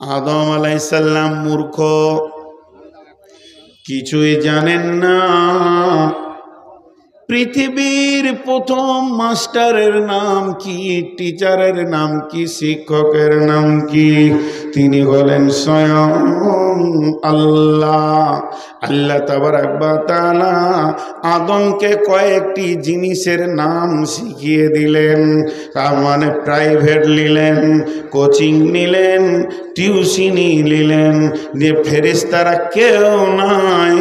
আদম আলাইহিস সালাম মূর্খ, কিছুই জানেন না। পৃথিবীর প্রথম মাস্টারের নাম কি, টিচারের নাম কি, শিক্ষকের নাম কি? তিনি বলেন স্বয়ং আল্লাহ। আল্লাহ তাবারাক ওয়া তাআলা আদমকে কয়েকটি জিনিসের নাম শিখিয়ে দিলেন। তার মানে প্রাইভেট নিলেন, কোচিং নিলেন, টিউশনি নিলেন, যে ফেরেশতারা কেউ নাই।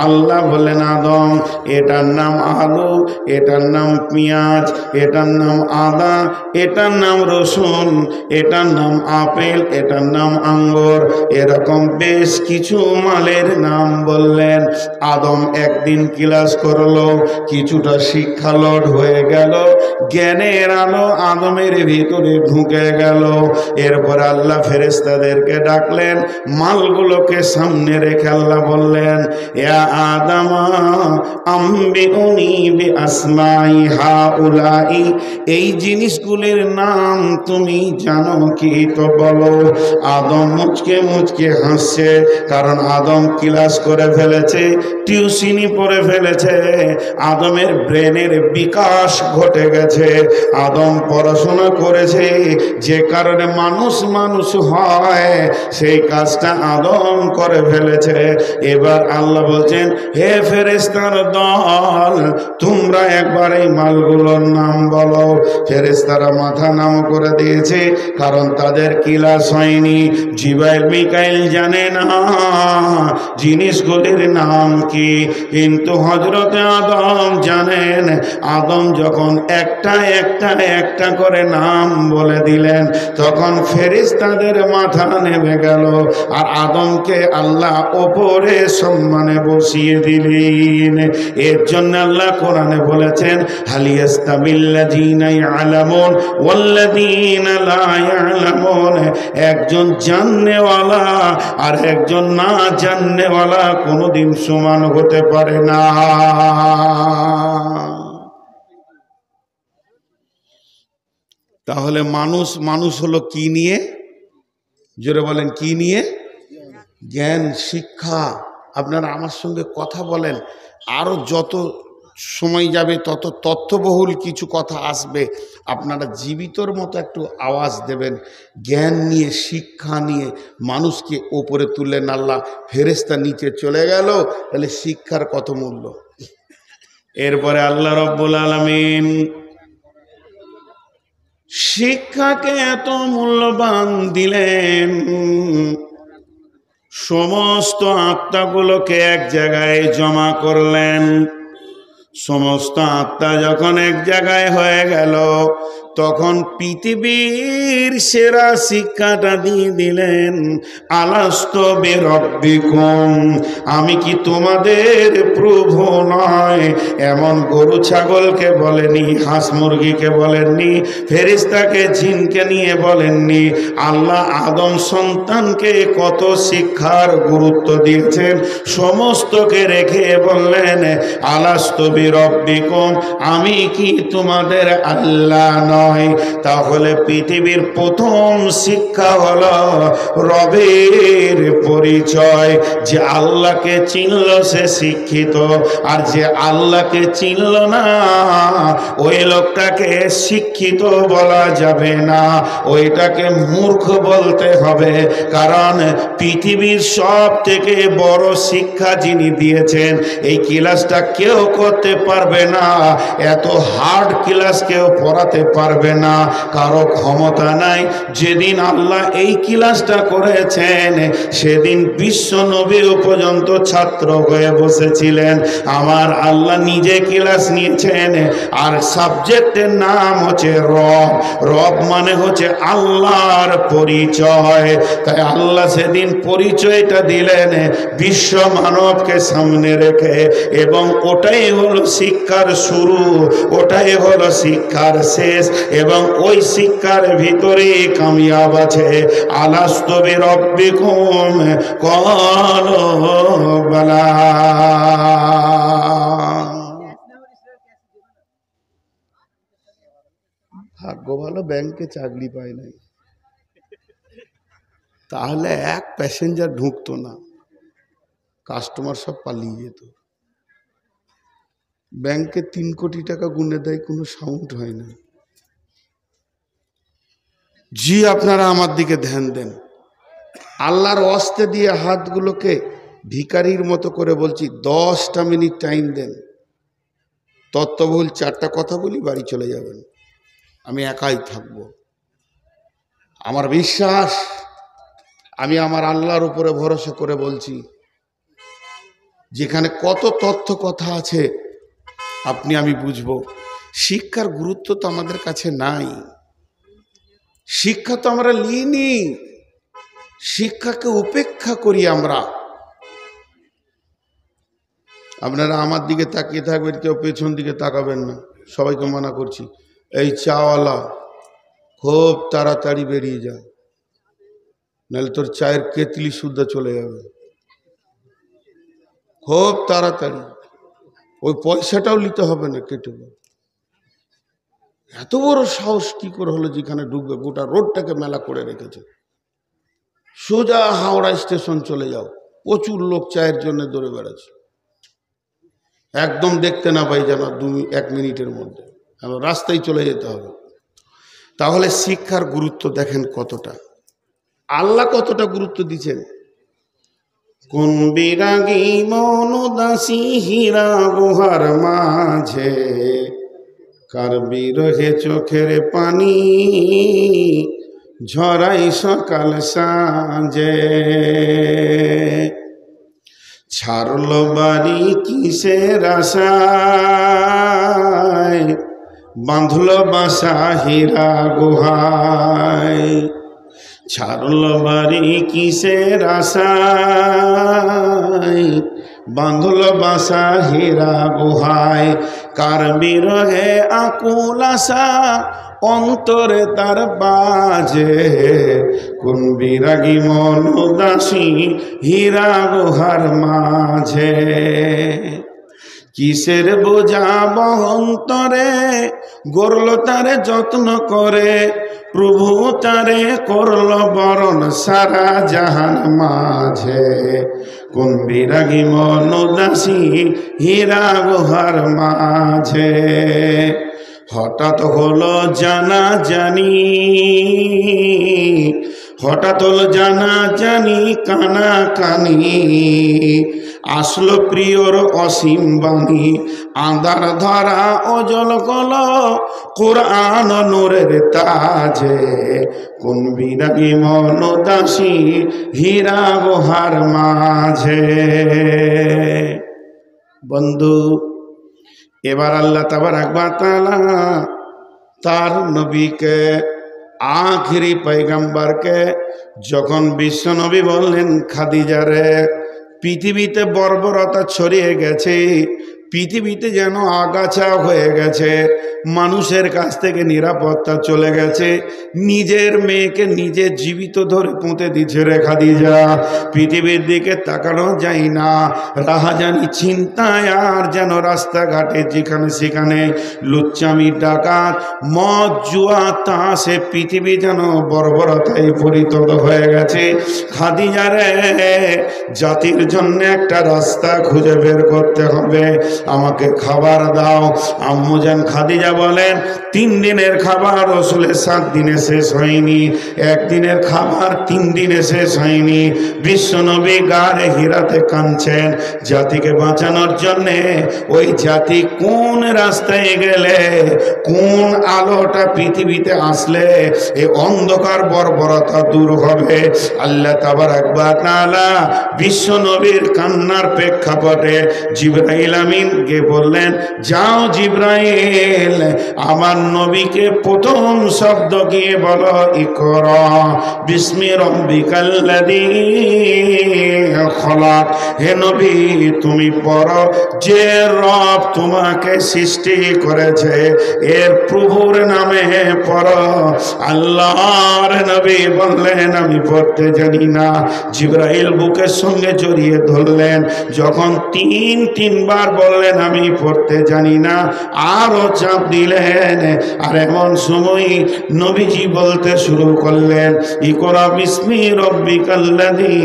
আল্লাহ বলেন আদম এটার নাম আলু, এটার নাম পেঁয়াজ, এটার নাম আদা, এটার নাম রসুন, এটার নাম আপেল, এটার নাম আঙ্গুর, এরকম বেশ কিছু মালের নাম বললেন। আদম একদিন ক্লাস করলো, কিছুটা শিক্ষা লোড হয়ে গেল, জ্ঞানের আলো আদমের ভিতরে ঢুকে গেল। এরপর আল্লাহ ফেরেশতাদেরকে ডাকলেন, মালগুলোকে সামনে রেখে আল্লাহ বললেন ইয়া আদামা আম্বিউনি বিআসমাই হাউলাই, এই জিনিসগুলির নাম তুমি জানো কি? তো বলো। আদম মুচকে মুচকে হাসছে, কারণ আদম ক্লাস করে ফেলেছে, টিউশনি পড়ে ফেলেছে, আদমের ব্রেনের বিকাশ ঘটে গেছে, আদম পড়াশোনা করেছে, যে কারণে মানুষ মানুষ হয় সেই কাজটা আদম করে ফেলেছে। এবার আল্লাহ বলছেন হে ফেরেশতার দল, তোমরা একবার এই মালগুলোর নাম বলো। ফেরেশতারা মাথা নাম করে দিয়েছে, কারণ তাদের ক্লাস হয়নি। জিবরাইল মিকাইল জানে না জিনিসগুলির নাম কি, কিন্তু হযরতে আদম জানেন। আদম যখন একটা একটা একটা করে নাম বলে দিলেন, তখন ফেরেশতাদের মাথা নেমে গেল, আর আদমকে আল্লাহ ওপরে সম্মানে বসিয়ে দিলেন। এর জন্য আল্লাহ কোরআনে বলেছেন হালিয়াস্তাবিল্লাযীনা ইয়ালামুন ওয়াল্লাযীনা লা ইয়ালামুন। একজন জাননেওয়ালা আর একজন না জাননেওয়ালা কোনোদিন সমান হতে পারে না। তাহলে মানুষ মানুষ হলো কি নিয়ে? জোরে বলেন কি নিয়ে? জ্ঞান, শিক্ষা। আপনারা আমার সঙ্গে কথা বলেন, আরো যত সময় যাবে তত তথ্যবহুল কিছু কথা আসবে। আপনারা জীবিতর মতো একটু আওয়াজ দেবেন। জ্ঞান নিয়ে, শিক্ষা নিয়ে মানুষকে ওপরে তুললেন আল্লাহ, ফেরেশতা নিচে চলে গেল। তাহলে শিক্ষার কত মূল্য! এরপরে আল্লাহ রব্বুল আলামিন শিক্ষাকে এত মূল্যবান দিলেন, সমস্ত আত্মাগুলোকে এক জায়গায় জমা করলেন। সমস্ত আত্মা যখন এক জায়গায় হয়ে গেল, তখন পৃথিবীর সেরা শিক্ষাটা দিয়ে দিলেন আলাস্তু বিরব্বিকুম, আমি কি তোমাদের প্রভু নয়? এমন গরু ছাগলকে বলেনি, হাঁস মুরগিকে বলেননি, ফেরেশতাকে জিনকে নিয়ে বলেননি। আল্লাহ আদম সন্তানকে কত শিক্ষার গুরুত্ব দিয়েছেন, সমস্তকে রেখে বললেন আলাস্তু বিরব্বিকুম, আমি কি তোমাদের আল্লাহ নয়? তাহলে পৃথিবীর প্রথম শিক্ষা হলো রবের পরিচয়। যে আল্লাহকে চিনল সে শিক্ষিত, আর যে আল্লাহকে চিনল না ওই লোকটাকে শিক্ষিত বলা যাবে না, ওইটাকে মূর্খ বলতে হবে। কারণ পৃথিবীর সব থেকে বড় শিক্ষা যিনি দিয়েছেন, এই ক্লাসটা কেউ করতে পারবে না, এত হার্ড ক্লাস কেউ পড়াতে পারবে না, কারো ক্ষমতা নাই। যেদিন আল্লাহ এই ক্লাসটা করেছেন, সেদিন বিশ্ব নবীও পর্যন্ত ছাত্র হয়ে বসেছিলেন। আমার আল্লাহ নিজে ক্লাস নিয়েছেন, আর সাবজেক্টের নাম হচ্ছে রব। রব মানে হচ্ছে আল্লাহর পরিচয়। তাই আল্লাহ সেদিন পরিচয়টা দিলেন বিশ্ব মানবকে সামনে রেখে, এবং ওটাই হলো শিক্ষার শুরু, ওটাই হলো শিক্ষার শেষ, এবং ওই শিক্ষার ভিতরে কামিয়াব আছে। আলাস্তু বিরব্বিকুম ক্বালু বালা। ভাগ্য ভালো ব্যাংকে চাকরি পায় নাই। তাহলে এক প্যাসেঞ্জার ঢুকতো না, কাস্টমার সব পালিয়ে যেত। ব্যাংকে 3 কোটি টাকা গুনে দেয়, কোনো সাউন্ড হয় না। জি, আপনারা আমার দিকে ধ্যান দেন। আল্লাহর ওয়াস্তে দিয়ে হাতগুলোকে ভিখারির মতো করে বলছি, 10টা মিনিট টাইম দেন, তত্ত্ববহুল 4টা কথা বলি, বাড়ি চলে যাবেন, আমি একাই থাকব। আমার বিশ্বাস, আমি আমার আল্লাহর উপরে ভরসা করে বলছি, যেখানে কত তথ্য কথা আছে আপনি আমি বুঝবো। শিক্ষার গুরুত্ব তো আমাদের কাছে নাই, শিক্ষা তো আমরা লিনি, শিক্ষাকে উপেক্ষা করি আমরা। আপনারা আমার দিকে তাকিয়ে থাকবেন, কেউ পেছন দিকে তাকাবেন না, সবাইকে মানা করছি। এই চাওয়ালা খুব তাড়াতাড়ি বেরিয়ে যা, নাহলে তোর চায়ের কেতলি শুদ্ধ চলে যাবে, খুব তাড়াতাড়ি। ওই পয়সাটাও নিতে হবে না, কেটে। এত বড় সাহস কি করে হলো, যেখানে ঢুকবে গোটা রোডটাকে মেলা করে রেখেছে। সোজা হাওড়া স্টেশন চলে যাও, প্রচুর লোক চায়ের জন্য দৌড়ে বেড়াচ্ছে, একদম দেখতে না পাই যেন 1 মিনিটের মধ্যে, রাস্তায় চলে যেতে হবে। তাহলে শিক্ষার গুরুত্ব দেখেন কতটা, আল্লাহ কতটা গুরুত্ব দিচ্ছেন। কোন বিরাগী মন উদাসী হীরা গুহার মাঝে, কার বিরহে চোখের পানি ঝরাই সকাল সাঁঝে। ছাড়ল বাড়ি কিসের আশায়, বাঁধল বাসা হীরা গুহায়। ছাড়ল বাড়ি কিসের আশায়, বাঁধল বাসা হীরা গুহায়। কার বিরহে আকুল আশা অন্তরে তার বাজে, কোন বিরাগী মন উদাসী হীরা গুহার মাঝে। কিসের বোঝা বহন্তরে গড়ল তারে যত্ন করে, প্রভু তারে করল বরণ সারা জাহান মাঝে। কোন বিরাগী মন উদাসী হীরা গুহার মাঝে। হঠাৎ হলো জানা জানি, হঠাৎ হলো জানা জানি কানা কানি। আসলো প্রিয়র অসীম বাণী, আঁধার ধরা অজল কল কোরআন নূরের তাজে। কোন বিরাগী মন উদাসী হীরা গুহার মাঝে। বন্ধু, এবার আল্লাহ তাবারাক ওয়া তাআলা তার নবীকে, আখিরি পয়গম্বরকে যখন বিশ্ব নবী বললেন, খাদিজারে, পৃথিবীতে বর্বরতা ছড়িয়ে গেছে, পৃথিবীতে যেন আগাছা হয়ে গেছে, মানুষের কাছ থেকে নিরাপত্তা চলে গেছে, নিজের মেয়েকে নিজে জীবিত ধরে পুঁতে দিচ্ছে রে খাদিজা। পৃথিবীর দিকে তাকানো যায় না, রাহাজানি চিন্তায় আর যেন রাস্তাঘাটে যেখানে সেখানে লুচ্চামি ডাকাত মদ জুয়া তাসে পৃথিবী যেন বর্বরতায় পরিণত হয়ে গেছে। খাদিজারে, জাতির জন্য একটা রাস্তা খুঁজে বের করতে হবে, আমাকে খাবার দাও। আম্মুজান খাদিজা বলেন, 3 দিনের খাবার রাসূলের 7 দিনে শেষ হয়নি, 1 দিনের খাবার 3 দিনে শেষ হয়নি। বিশ্বনবী গারে হিরাতে কাঁদছেন জাতিকে বাঁচানোর জন্যে। ওই জাতি কোন রাস্তায় গেলে, কোন আলোটা পৃথিবীতে আসলে এই অন্ধকার বর্বরতা দূর হবে। আল্লাহ তাবারাক ওয়া তাআলা বিশ্বনবীর কান্নার প্রেক্ষাপটে জিবরাইল আমিনকে বললেন, যাও জিবরাইল, আমার নবীকে প্রথম শব্দ গিয়ে বলো, ইকরা বিসমি রাব্বিকাল্লাযী খলাক। হে নবী, তুমি পড়ো, যে রব তোমাকে সৃষ্টি করেছে এর প্রভুর নামে পড়ো। আল্লাহর নবী বললেন, আমি পড়তে জানি না। জিবরাইল বুকের সঙ্গে জড়িয়ে ধরলেন, যখন 3 বার বললেন বলেন আমি পড়তে জানি না, আরো চাপ দিলেন। আর এমন সময় নবীজি বলতে শুরু করলেন, ইকরা বিসমি রব্বিকাল্লাযী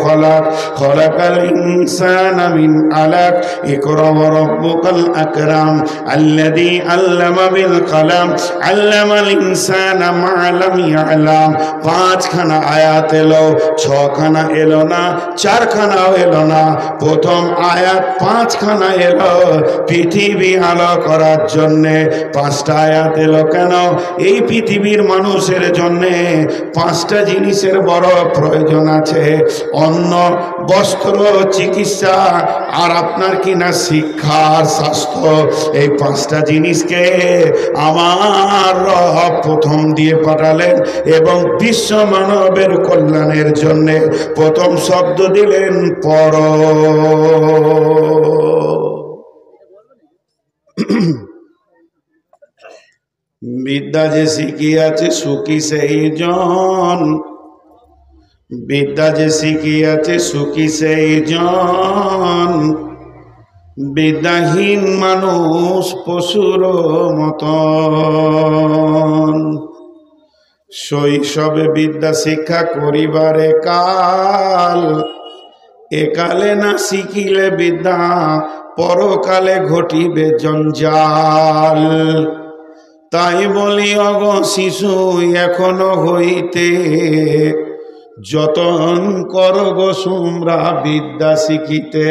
খলাক, খলাকাল ইনসানা মিন আলাক, ইকরা ওয়া রাব্বুকাল আকরাম আল্লাযী আল্লামা বিল কলম আল্লামাল ইনসানা মা লাম ইয়ালাম। পাঁচখানা আয়াত এলো, ছখানা এলো না, চারখানাও এলো না। প্রথম আয়াত পাঁচখানা এলো পৃথিবী আলো করার জন্যে। পাঁচটা আয়াত এলো কেন? এই পৃথিবীর মানুষের জন্যে পাঁচটা জিনিসের বড় প্রয়োজন আছে: অন্ন, বস্ত্র, চিকিৎসা আর আপনার কিনা শিক্ষা আর স্বাস্থ্য। এই পাঁচটা জিনিসকে আমার রব প্রথম দিয়ে পাঠালেন এবং বিশ্ব মানবের কল্যাণের জন্যে প্রথম শব্দ দিলেন পর। বিদ্যা যে শিখিয়াছে সুখী সেই জন, বিদ্যা যে শিখিয়াছে সুখী সেই জন, বিদ্যাহীন মানুষ পশুর মতন। শৈশবে বিদ্যা শিক্ষা করিবারে কাল, একালে না শিখিলে বিদ্যা পরকালে ঘটিবে জঞ্জাল। তাই বলি অগ শিশু এখনো হইতে, যতন কর গো তোমরা বিদ্যা শিখিতে।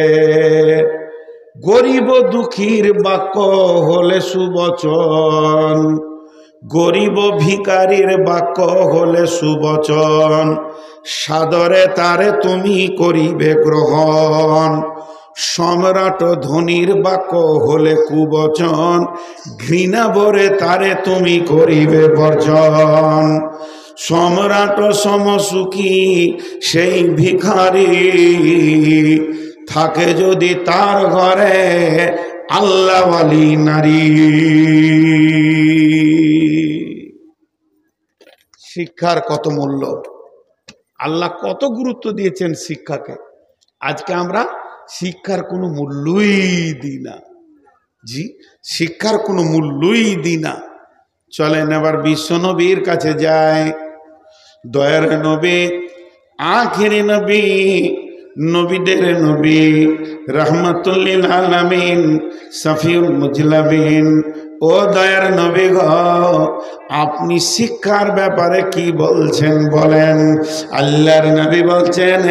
গরিব দুঃখীর বাক্য হলে সুবচন, গরিব ভিখারির বাক্য হলে সুবচন। সাদরে তারে তুমি করিবে গ্রহণ, সম্রাট ধনির বাক্য হলে কুবচন। ঘৃণা ভরে তারে তুমি করিবে বর্জন। সম্রাট সমসুখী সেই ভিখারি, থাকে যদি তার ঘরে আল্লাহওয়ালি নারী। শিক্ষার কত মূল্য, আল্লাহ কত গুরুত্ব দিয়েছেন শিক্ষাকে। আজকে আমরা শিক্ষার কোনো মূল্যই দিই না। জি, শিক্ষার কোনো মূল্যই দিই না। চলেন এবার বিশ্ব নবীর কাছে যায়। দয়ার নবী, আখিরি নবী, নবীদের নবী, রহমাতুল্লিল আলামিন, শফিউল মুজলামিন। ও দয়ার নবী গো, আপনি শিক্ষার ব্যাপারে কি বলছেন বলেন। আল্লাহর নবী বলছেন,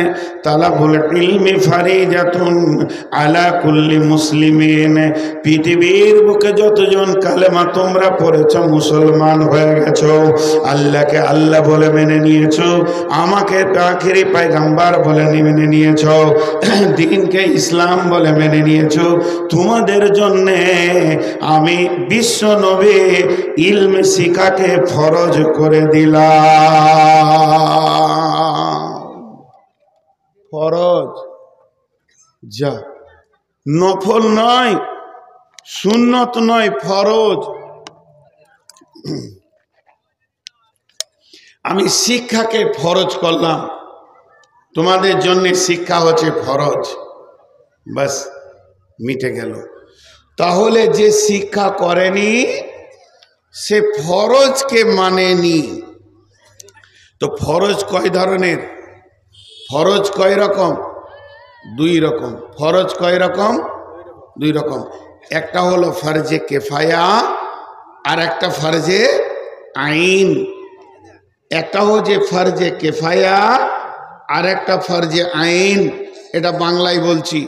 তালাবুল ইলমি ফারিজাতুন আলা কুল্লি মুসলিমিন। পৃথিবীর বুকে যতজন কালেমা তোমরা পড়েছ, মুসলমান হয়ে গেছো, আল্লাহকে আল্লাহ বলে মেনে নিয়েছো, আমাকে আখিরি পয়গম্বর বলে মেনে নিয়েছো, দ্বীনকে ইসলাম বলে মেনে নিয়েছো, তোমাদের জন্যে আমি বিশ্ব নবী ইলম শিখাকে ফরজ করে দিলাম। ফরজ, যা নফল নয়, সুন্নত নয়, ফরজ। আমি শিক্ষাকে ফরজ করলাম, তোমাদের জন্য শিক্ষা হচ্ছে ফরজ। বাস মিটে গেল। তাহলে যে শিক্ষা করেনি সে ফরজকে মানেনি। তো ফরজ কয় ধরনের? ফরজ কয় রকম? দুই রকম। ফরজ কয় রকম? দুই রকম। একটা হলো ফরজে কেফায়া আর একটা ফরজে আইন। একটা হচ্ছে ফরজে কেফায়া আর একটা ফরজে আইন। এটা বাংলায় বলছি।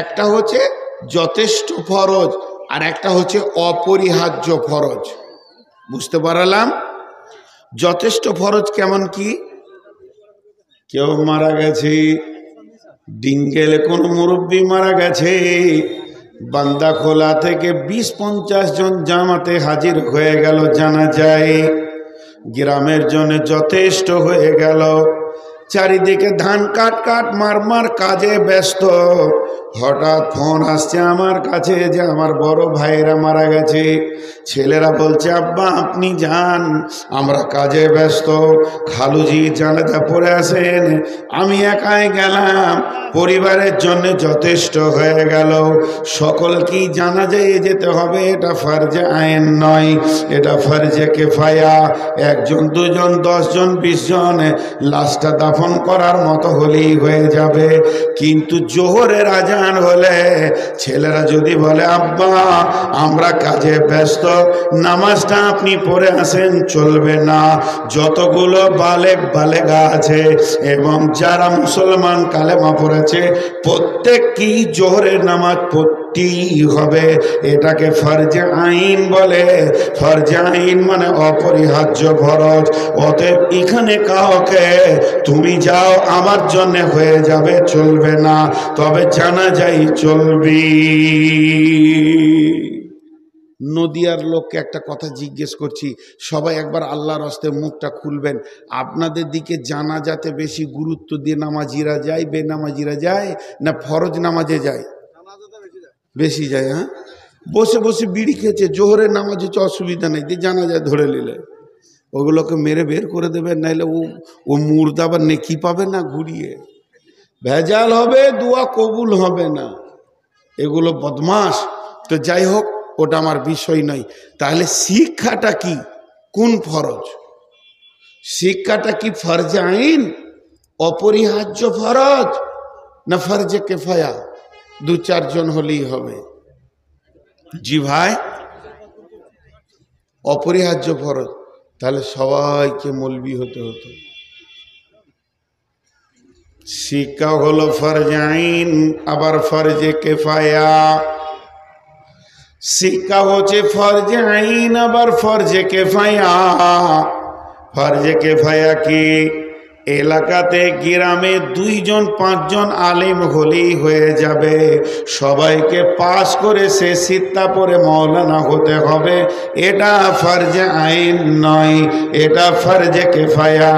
একটা হচ্ছে যথেষ্ট ফরজ আর একটা হচ্ছে অপরিহার্য ফরজ। বুঝতে পারলাম? যথেষ্ট ফরজ কেমন কি? কেউ মারা গেছে, ডিঙ্গেলে কোনো মুরব্বী মারা গেছে, বান্দা খোলা থেকে 20-50 জন জামাতে হাজির হয়ে গেল, জানা যায় গ্রামের জন্য যথেষ্ট হয়ে গেল। চারিদিকে ধান কাট কাট মারমার কাজে ব্যস্ত, হঠাৎ ফোন আসছে আমার কাছে যে আমার বড় ভাইরা মারা গেছে। ছেলেরা বলছে আব্বা আপনি যান, আমরা কাজে ব্যস্ত, খালুজি জানাজা পড়ে আসেন। আমি একাই গেলাম, পরিবারের জন্য যথেষ্ট হয়ে গেল। সকলকেই জানাজায় যেতে হবে, এটা ফরজে আইন নয়, এটা ফরজে কিফায়া। একজন দুজন 10 জন 20 জন লাশটা দাফন করার মতো হলেই হয়ে যাবে। কিন্তু জোহরের আজান হলে ছেলেরা যদি বলে আব্বা আমরা কাজে ব্যস্ত, নামাজটা আপনি পড়ে আসেন, চলবে না। যতগুলো বালেগ বালেগা আছে এবং যারা মুসলমান কালেমা পড়েছে প্রত্যেককেই জোহরের নামাজ পড়তেই হবে। এটাকে ফরজে আইন বলে। ফরজে আইন মানে অপরিহার্য ফরজ। অতএব এখানে কাউকে তুমি যাও আমার জন্য হয়ে যাবে চলবে না, তবে জানাজাই চলবি। নদিয়ার লোককে একটা কথা জিজ্ঞেস করছি, সবাই একবার আল্লাহর হস্তে মুখটা খুলবেন। আপনাদের দিকে জানাজাতে বেশি গুরুত্ব দিয়ে নামাজিরা যায়, বেনামাজিরা যায় না ফরজ নামাজে যায়? বেশি যায়। হ্যাঁ, বসে বসে বিড়ি খেয়েছে, জোহরের নামাজ হচ্ছে অসুবিধা নেই, দিয়ে জানাজায় ধরে নিলে ওগুলোকে মেরে বের করে দেবেন, নাইলে ও মুর্দা বা নেকি পাবে না, ঘুরিয়ে ভেজাল হবে, দোয়া কবুল হবে না। এগুলো বদমাস। তো যাই হোক, ওটা আমার বিষয় নয়। তাহলে শিক্ষাটা কি, কোন ফরজ? শিক্ষাটা কি ফরজে আইন, অপরিহার্য ফরজ, না ফরজে কিফায়া? 2-4 জন হলেই হবে। জি ভাই, অপরিহার্য ফরজ। তাহলে সবাইকে মৌলবি হতে হতো। শিক্ষা হলো ফরজে আইন, আবার ফরজে কিফায়া। শিক্ষা হচ্ছে ফরজে আইন, আবার ফরজে কিফায়া। ফরজে কিফায়া কি? এলাকাতে গ্রামে 2 জন 5 জন আলেম হলেই হয়ে যাবে। সবাইকে পাস করে সে সিত্তা পরে মৌলানা হতে হবে, এটা ফরজে আইন নয়, এটা ফরজে কিফায়া।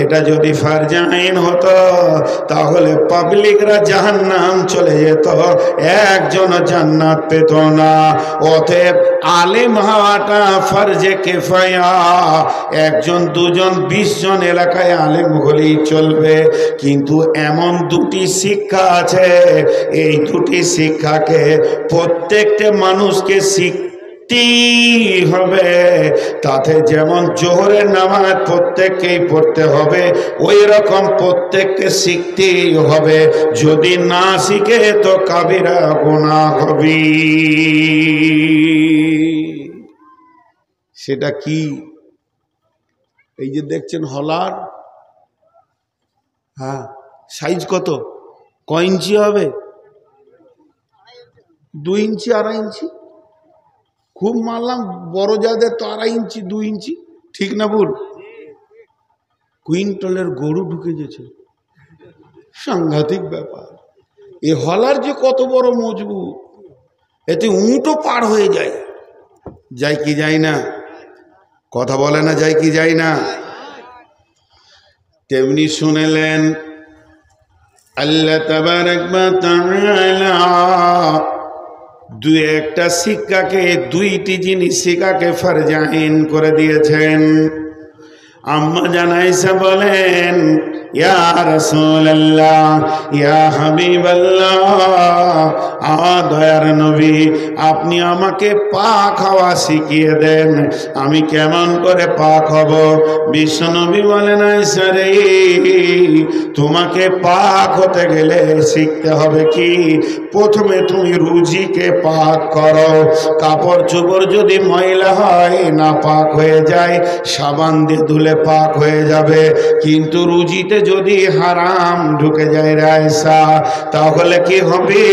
এটা যদি ফরজে আইন হতো তাহলে পাবলিকরা জাহান্নাম চলে যেত, একজন জান্নাত পেত না। অতএব আলেম হওয়াটা ফরজে কিফায়া। 1 জন 2 জন 20 জন এলাকায় আলেম হলেই চলবে। কিন্তু এমন 2টি শিক্ষা আছে, এই 2টি শিক্ষাকে প্রত্যেকটা মানুষকে শিখতেই হবে। তাতে যেমন জোহরের নামাজ প্রত্যেককেই পড়তে হবে, ওই রকম প্রত্যেককে শিখতেই হবে। যদি না শিখে তো কাবিরা গুনাহ হবে। সেটা কি? এই যে দেখছেন হলার, হ্যাঁ, সাইজ কত, কয় ইঞ্চি হবে? 2 ইঞ্চি 2.5 ইঞ্চি। খুব মানলাম বড় যাদের তো 2.5 ইঞ্চি 2 ইঞ্চি, ঠিক না ভুল? কুইন্টলের গরু ঢুকে গেছে, সাংঘাতিক ব্যাপার। এ হলার যে কত বড় মজবুত, এতে উঁটও পার হয়ে যায়। যায় কি যায় না? কথা বলে না, যায় কি যায় না? তেমনি শুনেলেন আল্লাহ তাবারক ওয়া তাআলা 2-1টা শিক্ষাকে, 2টি জিনিস শিক্ষাকে ফরজ আইন করে দিয়েছেন। আম্মা জান আয়েশা বলেন, ইয়া রাসূলুল্লাহ, ইয়া হাবিবাল্লাহ, দয়ার নবী আপনি আমাকে পাক হওয়া শিখিয়ে দেন, আমি কেমন করে পাক হব? বিশ্ব নবী বলেন, আয়েশা রে, তোমাকে পাক হতে গেলে শিখতে হবে কি? প্রথমে তুমি রুজিকে পাক করো। কাপড় চোপড় যদি ময়লা হয়, না পাক হয়ে যায়, সাবান দিয়ে ধুলে পাক হয়ে যাবে। কিন্তু রুজিতে যদি হারাম ঢুকে যায় রে আয়েশা, তাহলে কি হবে?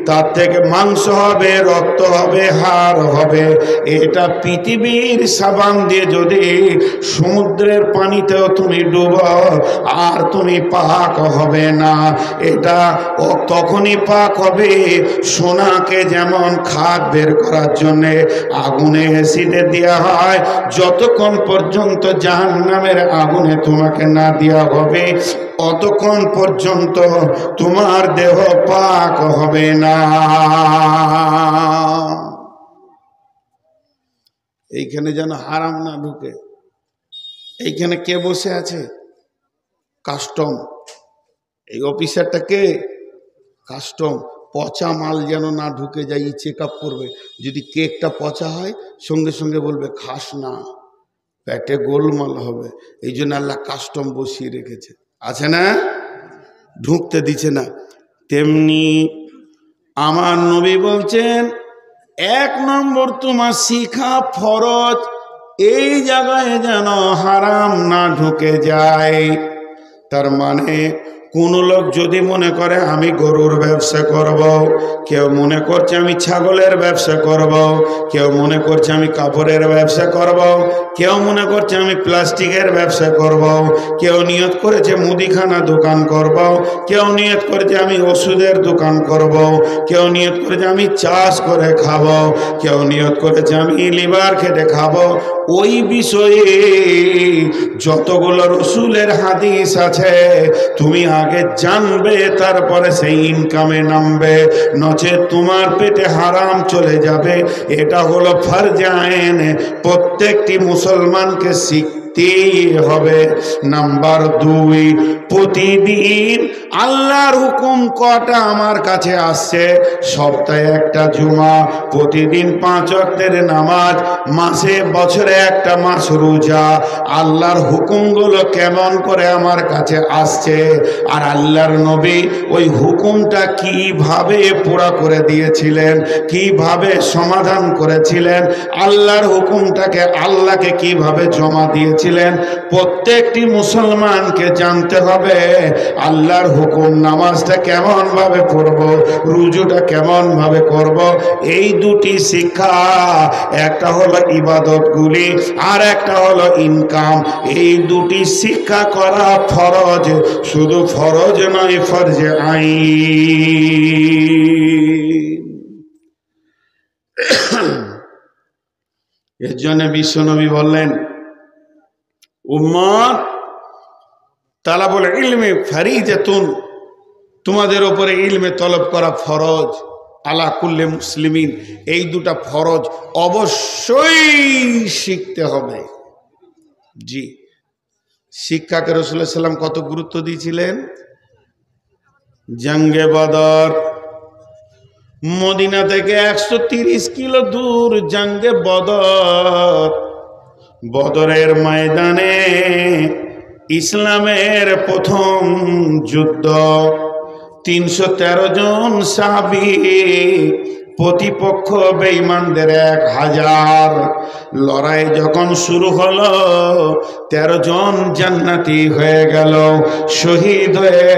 তার থেকে মাংস হবে, রক্ত হবে, হাড় হবে। এটা পৃথিবীর সাবান দিয়ে যদি সমুদ্রের পানিতেও তুমি ডুবো আর তুমি কখনই পাক হবে না। এটা তখনই পাক হবে, সোনাকে যেমন খাদ বের করার জন্যে আগুনে অ্যাসিডে দেওয়া হয়, যতক্ষণ পর্যন্ত জাহান্নামের আগুনে তোমাকে না দেওয়া হবে অতক্ষণ পর্যন্ত তোমার দেহ পাক হবে না। এইখানে যেন হারাম না ঢুকে। এইখানে কে বসে আছে? কাস্টম। এই অফিসারটা কে? কাস্টম। পচা মাল যেন না ঢুকে যায়, চেক আপ করবে। যদি কেকটা পচা হয় সঙ্গে সঙ্গে বলবে খাস না, পেটে গোলমাল হবে। এই জন্য আল্লাহ কাস্টম বসিয়ে রেখেছে, আছে না? ঢুকতে দিচ্ছে না। তেমনি আমার নবী বলছেন, এক নম্বর তোমার শিখা ফরজ, এই জায়গায় যেন হারাম না ঢুকে যায়। তার মানে কোন লোক যদি মনে করে আমি গরুর ব্যবসা করব, কেউ মনে করছে আমি ছাগলের ব্যবসা করব, কেউ মনে করছে আমি কাপড়ের ব্যবসা করব, কেউ মনে করছে আমি প্লাস্টিকের ব্যবসা করব, কেউ নিয়ত করেছে মুদিখানা দোকান করব, কেউ নিয়ত করেছে আমি ওষুধের দোকান করব, কেউ নিয়ত করেছে আমি চাষ করে খাবো, কেউ নিয়ত করেছে আমি লিভার খেটে খাবো। ওই বিষয়ে যতগুলো রসুলের হাদিস আছে তুমি আগে জানবে, তারপরে সেই ইনকামে নামবে, নচেত তোমার পেটে হারাম চলে যাবে। এটা হলো ফরজ আইন, প্রত্যেকটি মুসলমানকে শিখতেই হবে। নাম্বার 2, প্রতিদিন আল্লাহর হুকুম কটা আমার কাছে আসছে? সপ্তাহে একটা জুমা, প্রতিদিন 5 ওয়াক্তের নামাজ, মাসে বছরে একটা মাস রোজা। আল্লাহর হুকুমগুলো কেমন করে আমার কাছে আসছে, আর আল্লাহর নবী ওই হুকুমটা কিভাবে পুরা করে দিয়েছিলেন, কিভাবে সমাধান করেছিলেন, আল্লাহর হুকুমটাকে আল্লাহকে কিভাবে জমা দিয়েছিলেন, প্রত্যেকটি মুসলমানকে জানতে হবে। আল্লাহর হুকুম, নামাজটা কেমন ভাবে পড়ব, রুজুটা কেমন ভাবে করব, এই দুটি শিক্ষা, একটা হলো ইবাদতগুলি আর একটা হলো ইনকাম। এই দুটি শিক্ষা করা ফরজ, শুধু ফরজ নয়, ফরজে আইন। এর জন্য বিশ্বনবী বললেন, উম্মত তালাবুল ইলমি ফরিজাতুন, তোমাদের উপরে ইলমে তলব করা ফরজ, আলা কুল্লি মুসলিমিন। এই দুটা ফরজ অবশ্যই শিখতে হবে। জি, শিক্ষাকে রাসূলুল্লাহ সাল্লাল্লাহু আলাইহি ওয়াসাল্লাম কত গুরুত্ব দিয়েছিলেন। জঙ্গে বদর, মদিনা থেকে 130 কিলো দূর জঙ্গে বদর। বদরের ময়দানে ইসলামের প্রথম যুদ্ধ, 313 জন সাহাবী, প্রতিপক্ষ বেঈমানদের 1000। লড়াই যখন শুরু হলো 13 জন জান্নাতি হয়ে গেল, শহীদ হয়ে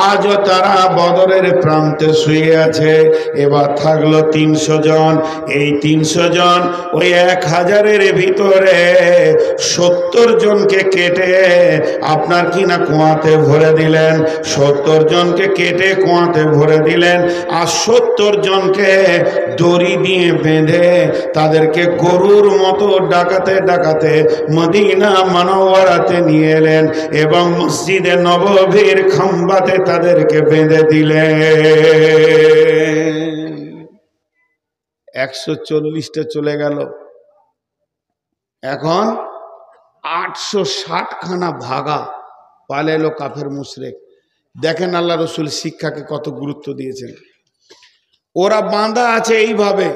আজও তারা বদরের প্রান্তে শুয়ে আছে। এবার থাকলো 300 জন। এই 300 জন ওই 1000-এর ভিতরে 70 জনকে কেটে আপনার কিনা কুয়াতে ভরে দিলেন, 70 জনকে কেটে কুয়াতে ভরে দিলেন, আর 70 জনকে দড়ি দিয়ে বেঁধে তাদেরকে গরুর মতো ডাকাতে ডাকাতে মদিনা মুনাওয়ারাতে নিয়ে এলেন এবং মসজিদে নববীর খাম্বাতে তাদেরকে বেঁধে দিলেন। 140টা চলে গেল, এখন 860 খানা ভাগা পালেলো কাফের মুশরিক। দেখেন আল্লাহ রসুল শিক্ষাকে কত গুরুত্ব দিয়েছেন। ওরা বাঁধা আছে এইভাবে,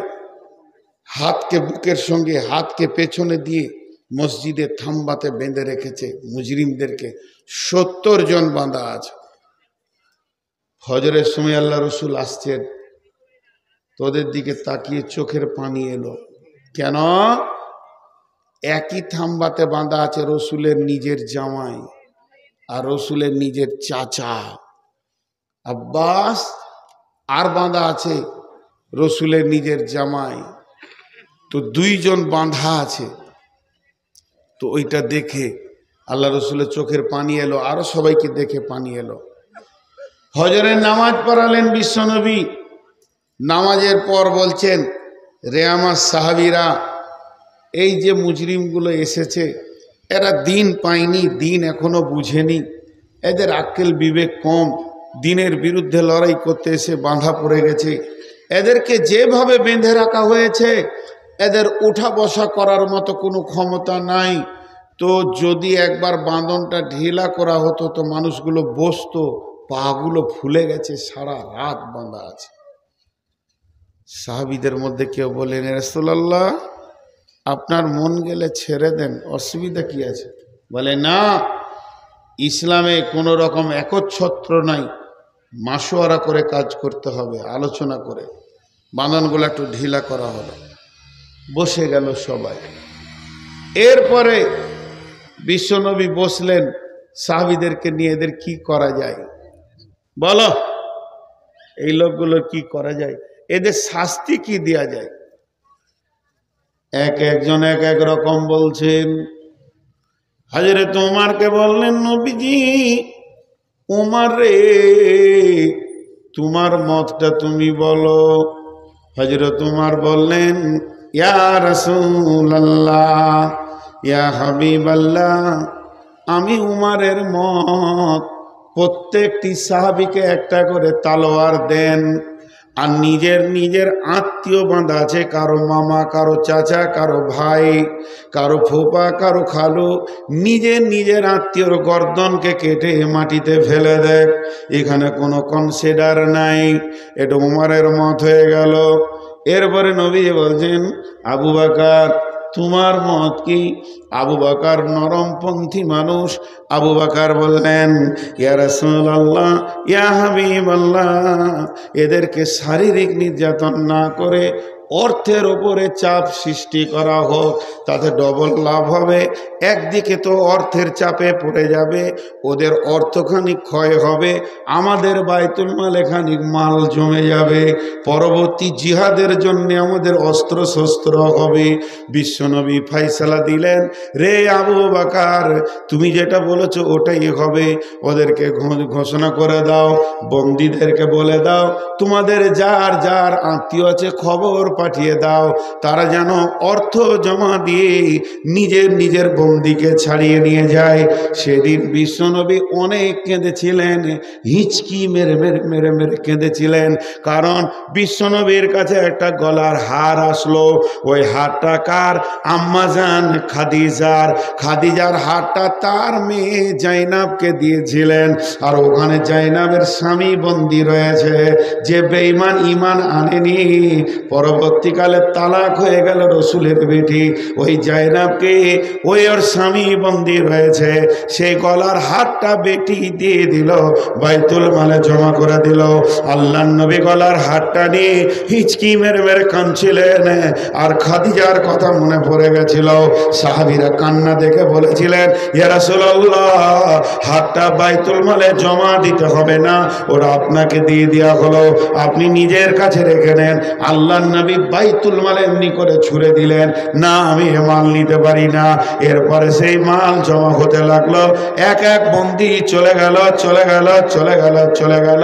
হাতকে বুকের সঙ্গে, হাতকে পেছনে দিয়ে মসজিদে থাম্বাতে বেঁধে রেখেছে মুজরিমদেরকে। 70 জন বাঁধা আছে। ফজরের সময় আল্লাহ রসুল আসছেন, তোদের দিকে তাকিয়ে চোখের পানি এলো। কেন? একই থাম্বাতে বাঁধা আছে রসুলের নিজের জামাই আর রসুলের নিজের চাচা আব্বাস, আর বাঁধা আছে রসুলের নিজের জামাই। তো 2 জন বাঁধা আছে। তো ওইটা দেখে আল্লাহ রসুলের চোখের পানি এলো, আরো সবাইকে দেখে পানি এলো। হজরের নামাজ পড়ালেন বিশ্বনবী। নামাজের পর বলছেন, রে আমার সাহাবীরা, এই যে মুজরিমগুলো এসেছে, এরা দিন পায়নি, দিন এখনো বুঝেনি, এদের আক্কেল বিবেক কম, দিনের বিরুদ্ধে লড়াই করতে এসে বাঁধা পড়ে গেছে। এদেরকে যেভাবে বেঁধে রাখা হয়েছে, এদের উঠা বসা করার মতো কোনো ক্ষমতা নাই। তো যদি একবার বাঁধনটা ঢিলা করা হতো তো মানুষগুলো বসতো, পাগুলো ফুলে গেছে, সারা রাত বাঁধা আছে। সাহাবীদের মধ্যে কেউ বলেন, রাসূলুল্লাহ আপনার মন গেলে ছেড়ে দেন, অসুবিধা কি আছে? বলে না, ইসলামে কোনো রকম একচ্ছত্র নাই, মাসোয়ারা করে কাজ করতে হবে, আলোচনা করে। বাঁধনগুলো একটু ঢিলা করা হলো, বসে গেল সবাই। এরপরে বিশ্বনবী বসলেন, সাহাবীদেরকে নিয়ে এদের কি করা যায় বলো, এই লোকগুলোর কি করা যায়, এদের শাস্তি কি দেয়া যায়? একজন এক এক রকম বলছেন। হযরত উমরকে বললেন, নবীজি উমর রে, তোমার মতটা তুমি বলো। হযরত উমর বললেন, ইয়া রাসূলুল্লাহ, ইয়া হাবিবাল্লাহ, আমি উমরের মত, প্রত্যেকটি সাহাবীকে একটা করে তলোয়ার দেন, আর নিজের নিজের আত্মীয় বাঁধা আছে, কারো মামা, কারো চাচা, কারো ভাই, কারো ফুপা, কারো খালু, নিজের নিজের আত্মীয়র গর্দনকে কেটে মাটিতে ফেলে দেয়। এখানে কোনো কনসিডার নাই। এটা উমরের মত হয়ে গেল। এরপরে নবী বলছেন, আবু বকর তোমার মত কি? আবু বকর নরমপন্থী মানুষ। আবু বকর বললেন, ইয়া রাসূলুল্লাহ, ইয়া হাবিবাল্লাহ, এদেরকে শারীরিক নির্যাতন না করে অর্থের ওপরে চাপ সৃষ্টি করা হোক, তাতে ডবল লাভ হবে। একদিকে তো অর্থের চাপে পড়ে যাবে, ওদের অর্থখানিক ক্ষয় হবে, আমাদের বাইতুল মালে খানিক মাল জমে যাবে, পরবর্তী জিহাদের জন্য আমাদের অস্ত্র শস্ত্র হবে। বিশ্বনবী ফাইসালা দিলেন, রে আবু বকর, তুমি যেটা বলেছো ওটাই হবে। ওদেরকে ঘোষণা করে দাও, বন্দীদেরকে বলে দাও, তোমাদের যার যার আত্মীয় আছে খবর পাঠিয়ে দাও, তারা যেন অর্থ জমা দিয়ে নিজের নিজের বন্দীকে ছাড়িয়ে নিয়ে যায়। সেদিন বিশ্বনবী অনেক কেঁদেছিলেন, হিচকি মেরে মেরে মেরে মেরে কেঁদেছিলেন। কারণ বিশ্বনবীর কাছে একটা গলার হার আসলো। ওই হারটা কার? আম্মাজান খাদিজার। খাদিজার হারটা তার মেয়ে জাইনাবকে দিয়েছিলেন। আর ওখানে জাইনাবের স্বামী বন্দী রয়েছে, যে বেঈমান, ঈমান আনেনি, পরবর্তীকালে তালাক হয়ে গেল রসুলের বেটি। ওই জাইনাবকে ওই ওর স্বামী বন্দী রয়েছে, সেই গলার হারটা বেটি দিয়ে দিল, বাইতুল মালে জমা করে দিল। আল্লাহর নবী গলার হারটা নিয়ে হিচকি মেরে মেরে কাঁদছিলেন, আর খাদিজার কথা মনে পড়ে গেছিল। সাহাবীরা কান্না দেখে বলেছিলেন, ইয়া রাসূলুল্লাহ, হারটা বাইতুল মালে জমা দিতে হবে না, ওরা আপনাকে দিয়ে দেওয়া হলো, আপনি নিজের কাছে রেখে নেন। আল্লাহর নবী বাইতুল মালে এমনি করে ছুড়ে দিলেন, না আমি এ মাল নিতে পারি না। এরপরে সেই মাল জমা হতে লাগলো, এক এক বন্দী চলে গেল, চলে গেল, চলে গেল, চলে গেল।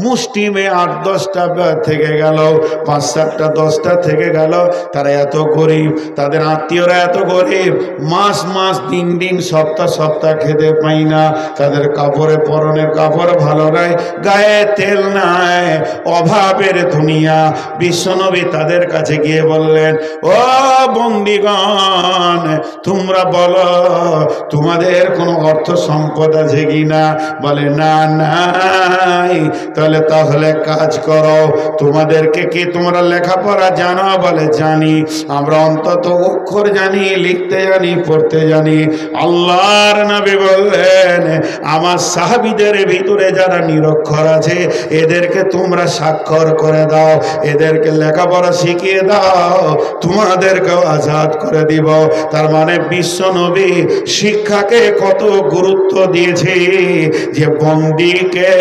মুষ্টিমে 8-10টা থেকে গেল, 5-7টা 10টা থেকে গেল। তারা এত গরিব, তাদের আত্মীয়রা এত গরিব, মাস মাস, দিন দিন, সপ্তাহ সপ্তাহ খেতে পাই না। তাদের কাপড়ে, পরনের কাপড় ভালো নাই, গায়ে তেল নাই, অভাবের দুনিয়া। বিশ্বনবী তাদের কাছে গিয়ে বললেন, ও বন্দীগণ, তোমরা বলো তোমাদের কোনো অর্থ সম্পদ আছে কি না? বলে না, নাই। তাহলে কাজ করো, তোমাদেরকে কি তোমরা লেখাপড়া জানো? বলে জানি, আমরা অন্তত অক্ষর জানি, লিখতে জানি, পড়তে জানি। আল্লাহর নবী বললেন, আমার সাহাবীদের ভিতরে যারা নিরক্ষর আছে এদেরকে তোমরা স্বাক্ষর করে দাও, এদেরকে লেখাপড়া শিখিয়ে দাও, তোমাদেরকেও আজাদ করে দিব। তার মানে বিশ্বনবী শিক্ষাকে কত গুরুত্ব দিয়েছে, যে বন্দীকে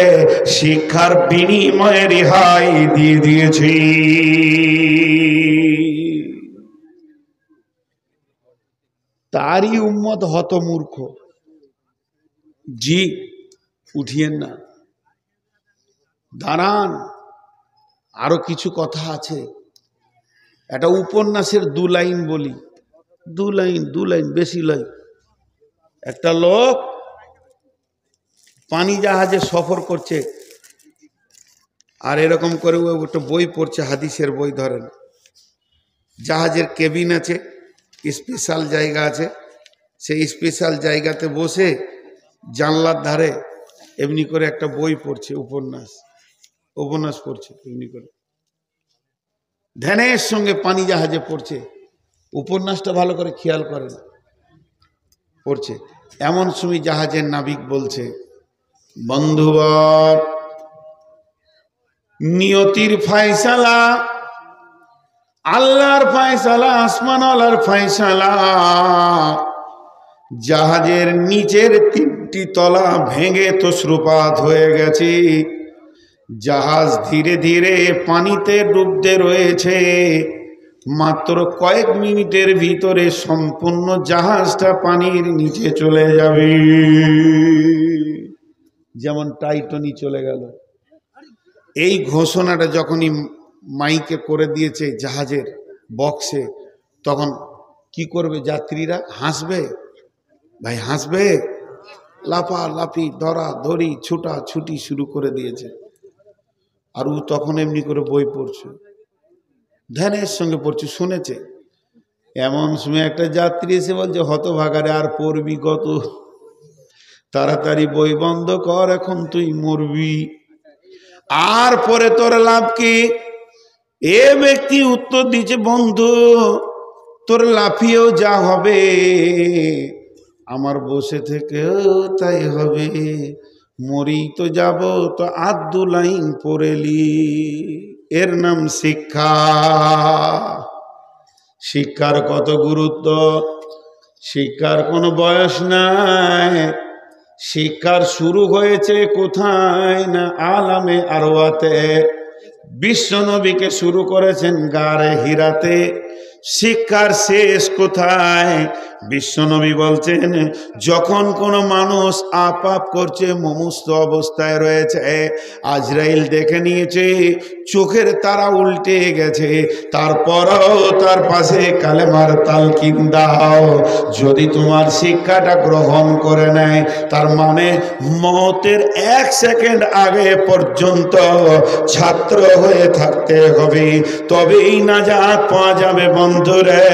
শিক্ষার বিনিময়ে রেহাই দিয়ে দিয়েছি। তারই উম্মত হতমূর্খ, জি, উঠিয়েন না, দাঁড়ান, আরো কিছু কথা আছে। একটা উপন্যাসের 2 লাইন বলি, 2 লাইন, বেশি লাইন। একটা লোক পানি জাহাজে সফর করছে, আর এরকম করে ও একটা বই পড়ছে, হাদিসের বই ধরেন। জাহাজের কেবিন আছে, স্পেশাল জায়গা আছে, সেই স্পেশাল জায়গাতে বসে জানলার ধারে এমনি করে একটা বই পড়ছে, উপন্যাস পড়ছে এমনি করে, ধ্যানের সঙ্গে পানি জাহাজে পড়ছে। উপন্যাসটা ভালো করে খেয়াল করেন, পড়ছে। এমন সময় জাহাজের নাবিক বলছে, বন্ধুবর, নিয়তির ফায়সালা, আল্লাহর ফায়সালা, আসমানওয়ালার ফায়সালা, জাহাজের নিচের 3টি তলা ভেঙে তছরুপাত হয়ে গেছে, জাহাজ ধীরে ধীরে পানিতে ডুবতে রয়েছে, মাত্র কয়েক মিনিটের ভিতরে সম্পূর্ণ জাহাজটা পানির নিচে চলে যাবে, যেমন টাইটানি চলে গেল। এই ঘোষণাটা যখনই মাইকে করে দিয়েছে জাহাজের বক্সে, তখন কি করবে যাত্রীরা? হাসবে, ভাই হাসবে, লাফালাফি, ধরাধরি, ছুটাছুটি শুরু করে দিয়েছে। আর ও তখন এমনি করে বই পড়ছে, ধ্যানের সঙ্গে পড়ছে, শুনেছে। এমন সময় একটা যাত্রী এসে বলছে, হতভাগারে, আর পড়বি কত, তাড়াতাড়ি বই বন্ধ কর, এখন তুই মরবি, আর পরে তোর লাভ কি? এ ব্যক্তি উত্তর দিচ্ছে, বন্ধু, তোর লাফিয়েও যা হবে, আমার বসে থেকেও তাই হবে, মরি তো যাব, তো 2 লাইন পড়েলি। এর নাম শিক্ষা। শিক্ষার কত গুরুত্ব, শিক্ষার কোনো বয়স নাই। শিক্ষার শুরু হয়েছে কোথায়? না আলামে আরওয়াতে। বিশ্বনবীকে শুরু করেছেন গারে হিরাতে। শিক্ষার শেষ কোথায়? বিশ্বনবী বলছেন, যখন কোনো মানুষ আপাপ করছে, মুমূর্ষু অবস্থায় রয়েছে, আজরাইল দেখে নিয়েছে, চোখের তারা উল্টে গেছে, তারপরও তার পাশে কালেমার তালকিন দাও। যদি তোমার শিক্ষাটা গ্রহণ করে নেয়, তার মানে মওতের 1 সেকেন্ড আগে পর্যন্ত ছাত্র হয়ে থাকতে হবে, তবেই নাজাত পাওয়া যাবে। বন্ধুরে,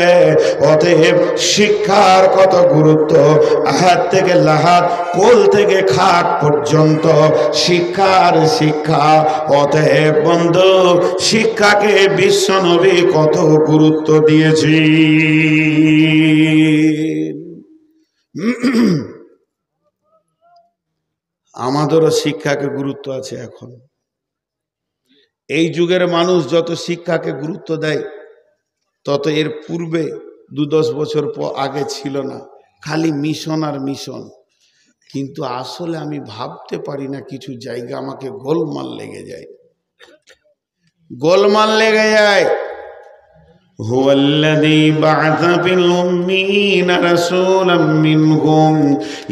অতএব শিক্ষার কত গুরুত্ব, আহাত থেকে লাহাত, কোল থেকে খাট পর্যন্ত শিক্ষার শিক্ষা। অতএব বন্ধু, শিক্ষাকে বিশ্বনবী কত গুরুত্ব দিয়েছি। আমাদেরও শিক্ষাকে গুরুত্ব আছে। এখন এই যুগের মানুষ যত শিক্ষাকে গুরুত্ব দেয়, তত এর পূর্বে 2-10 বছর আগে ছিল না, খালি মিশন আর মিশন। কিন্তু আসলে আমি ভাবতে পারি না, কিছু জায়গা আমাকে গোলমাল লেগে যায়। হুয়াল্লাযী বা'আসা ফিল উম্মিয়িনা রাসূলাম মিনহুম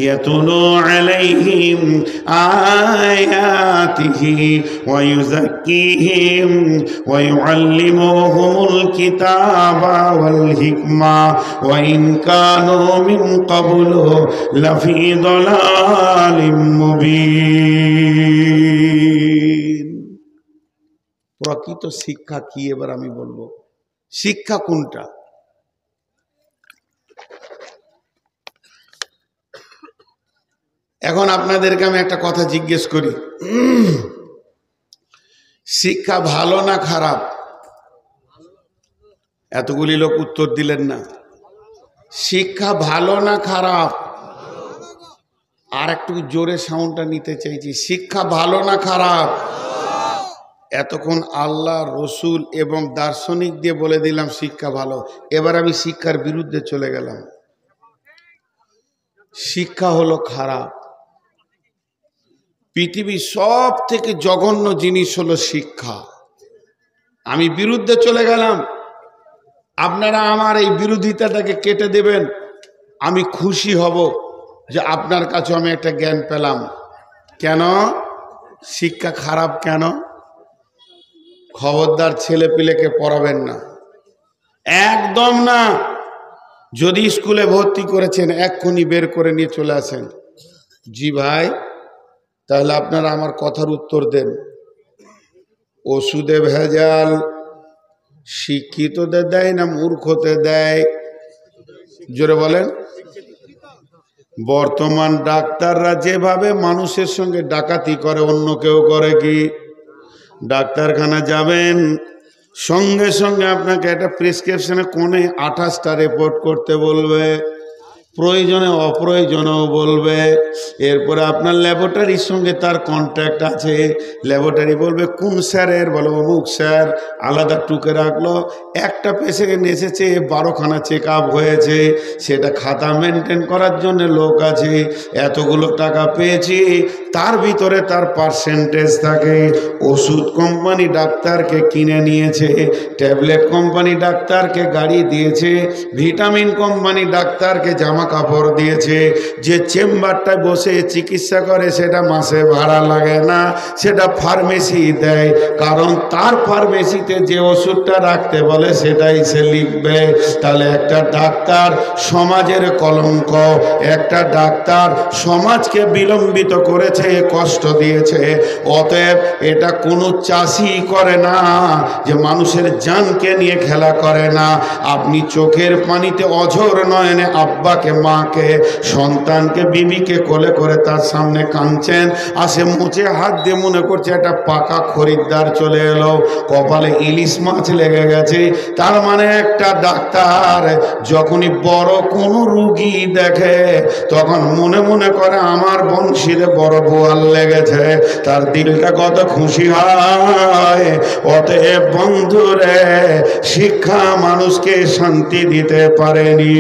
ইয়াতলু আলাইহিম আয়াতিহি ওয়া ইউযাক্কিহিম ওয়া ইউআল্লিমুহুমুল কিতাবা ওয়াল হিকমা ওয়া ইন কানু মিন ক্বাবলু লাফি দালালিম মুবিন। প্রকৃত শিক্ষা কি এবার আমি বলবো। শিক্ষা কোনটা? এখন আপনাদেরকে আমি একটা কথা জিজ্ঞেস করি, শিক্ষা ভালো না খারাপ? এতগুলি লোক উত্তর দিলেন না। শিক্ষা ভালো না খারাপ? আর একটু জোরে সাউন্ডটা নিতে চাইছি। শিক্ষা ভালো না খারাপ? এতক্ষণ আল্লাহ, রসুল এবং দার্শনিক দিয়ে বলে দিলাম শিক্ষা ভালো। এবার আমি শিক্ষার বিরুদ্ধে চলে গেলাম। শিক্ষা হলো খারাপ। পৃথিবীর সব থেকে জঘন্য জিনিস হলো শিক্ষা। আমি বিরুদ্ধে চলে গেলাম, আপনারা আমার এই বিরোধিতাটাকে কেটে দেবেন, আমি খুশি হব। যে আপনার কাছে আমি একটা জ্ঞান পেলাম, কেন শিক্ষা খারাপ কেন? খবরদার ছেলে পিলেকে পড়াবেন না, একদম না। যদি স্কুলে ভর্তি করেছেন এক্ষুনি বের করে নিয়ে চলে আসেন। জি ভাই, তাহলে আপনারা আমার কথার উত্তর দেন। ওষুধে ভেজাল শিক্ষিতদের দেয় না মূর্খতে দেয়? জোরে বলেন। বর্তমান ডাক্তাররা যেভাবে মানুষের সঙ্গে ডাকাতি করে, অন্য কেউ করে কি? ডাক্তারখানা যাবেন, সঙ্গে সঙ্গে আপনাকে একটা প্রেসক্রিপশনে কোণে 28টা রিপোর্ট করতে বলবে, প্রয়োজনে অপ্রয়োজনেও বলবে। এরপরে আপনার ল্যাবরেটরির সঙ্গে তার কন্ট্যাক্ট আছে, ল্যাবরেটরি বলবে কোন স্যারের, বলো অমুক স্যার, আলাদা টুকে রাখলো। একটা পেশেন্ট এসেছে 12খানা চেক আপ হয়েছে, সেটা খাতা মেনটেন করার জন্য লোক আছে, এতগুলো টাকা পেয়েছি, তার ভিতরে তার পার্সেন্টেজ থাকে। ওষুধ কোম্পানি ডাক্তারকে কিনে নিয়েছে, ট্যাবলেট কোম্পানি ডাক্তারকে গাড়ি দিয়েছে, ভিটামিন কোম্পানি ডাক্তারকে জামা কাপড় দিয়েছে। যে চেম্বারটায় বসে চিকিৎসা করে সেটা মাসে ভাড়া লাগে না, সেটা ফার্মেসি দেয়, কারণ তার ফার্মেসিতে যে ওষুধটা রাখতে বলে সেটাই সে লিখবে। তাহলে একটা ডাক্তার সমাজের কলঙ্ক, একটা ডাক্তার সমাজকে বিলম্বিত করেছে, কষ্ট দিয়েছে। অতএব এটা কোনো চাষি করে না যে মানুষের জানকে নিয়ে খেলা করে না। আপনি চোখের পানিতে অঝোর নয়নে আব্বাকে, মাকে, সন্তানকে, বিবিকে কোলে করে তার সামনে কাঁদছেন, আসে মুছে হাত দিয়ে মনে করছে একটা পাকা খরিদ্দার চলে এলো, কপালে ইলিশ মাছ লেগে গেছে। তার মানে একটা ডাক্তার যখনই বড় কোনো রুগী দেখে তখন মনে মনে করে আমার বংশীতে বড় বোয়াল লেগেছে, তার দিলটা কত খুশি হয়। অতএব বন্ধুরে, শিক্ষা মানুষকে শান্তি দিতে পারেনি।